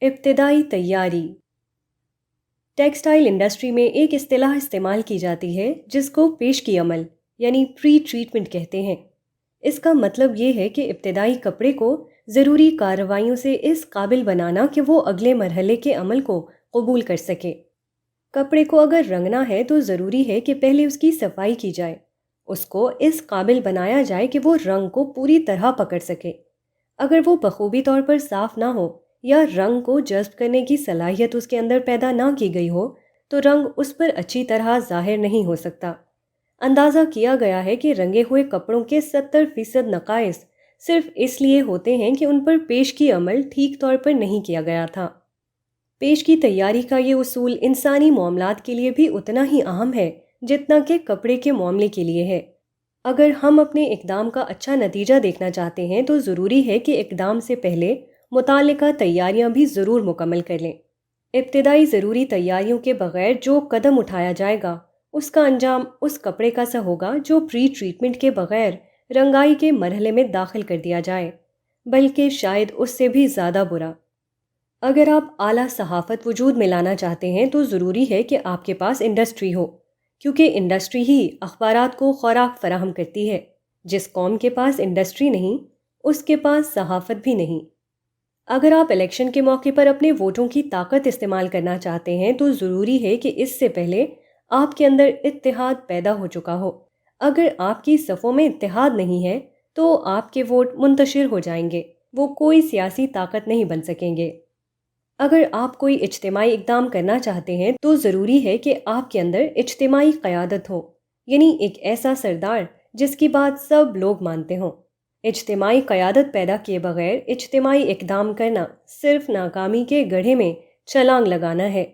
ابتدائی تیاری textile industry میں ایک اصطلاح استعمال کی جاتی ہے جس کو پیشگی عمل یعنی پری ٹریٹمنٹ کہتے ہیں۔ اس کا مطلب یہ ہے کہ ابتدائی کپڑے کو ضروری کارروائیوں سے اس قابل بنانا کہ وہ اگلے مرحلے کے عمل کو قبول کر سکے۔ کپڑے کو اگر رنگنا ہے تو ضروری ہے کہ پہلے اس کی صفائی کی جائے، اس کو اس قابل بنایا جائے کہ وہ رنگ کو پوری طرح پکڑ سکے۔ اگر وہ بخوبی طور پر صاف نہ ہو یا رنگ کو جذب کرنے کی صلاحیت اس کے اندر پیدا نہ کی گئی ہو تو رنگ اس پر اچھی طرح ظاہر نہیں ہو سکتا۔ اندازہ کیا گیا ہے کہ رنگے ہوئے کپڑوں کے 70% نقائص صرف اس لیے ہوتے ہیں کہ ان پر پیشگی عمل ٹھیک طور پر نہیں کیا گیا تھا۔ پیشگی تیاری کا یہ اصول انسانی معاملات کے لیے بھی اتنا ہی اہم ہے جتنا کہ کپڑے کے معاملے کے لیے ہے۔ اگر ہم اپنے اقدام کا اچھا نتیجہ دیکھنا چاہتے ہیں تو ضروری ہے کہ اقدام سے پہلے متعلقہ تیاریاں بھی ضرور مکمل کر لیں۔ ابتدائی ضروری تیاریوں کے بغیر جو قدم اٹھایا جائے گا اس کا انجام اس کپڑے کا سا ہوگا جو پری ٹریٹمنٹ کے بغیر رنگائی کے مرحلے میں داخل کر دیا جائے، بلکہ شاید اس سے بھی زیادہ برا۔ اگر آپ اعلیٰ صحافت وجود میں لانا چاہتے ہیں تو ضروری ہے کہ آپ کے پاس انڈسٹری ہو، کیونکہ انڈسٹری ہی اخبارات کو خوراک فراہم کرتی ہے۔ جس قوم کے پاس انڈسٹری نہیں اس کے پاس صحافت بھی نہیں۔ اگر آپ الیکشن کے موقع پر اپنے ووٹوں کی طاقت استعمال کرنا چاہتے ہیں تو ضروری ہے کہ اس سے پہلے آپ کے اندر اتحاد پیدا ہو چکا ہو۔ اگر آپ کی صفوں میں اتحاد نہیں ہے تو آپ کے ووٹ منتشر ہو جائیں گے، وہ کوئی سیاسی طاقت نہیں بن سکیں گے۔ اگر آپ کوئی اجتماعی اقدام کرنا چاہتے ہیں تو ضروری ہے کہ آپ کے اندر اجتماعی قیادت ہو، یعنی ایک ایسا سردار جس کی بات سب لوگ مانتے ہوں۔ اجتماعی قیادت پیدا کیے بغیر اجتماعی اقدام کرنا صرف ناکامی کے گڑھے میں چھلانگ لگانا ہے۔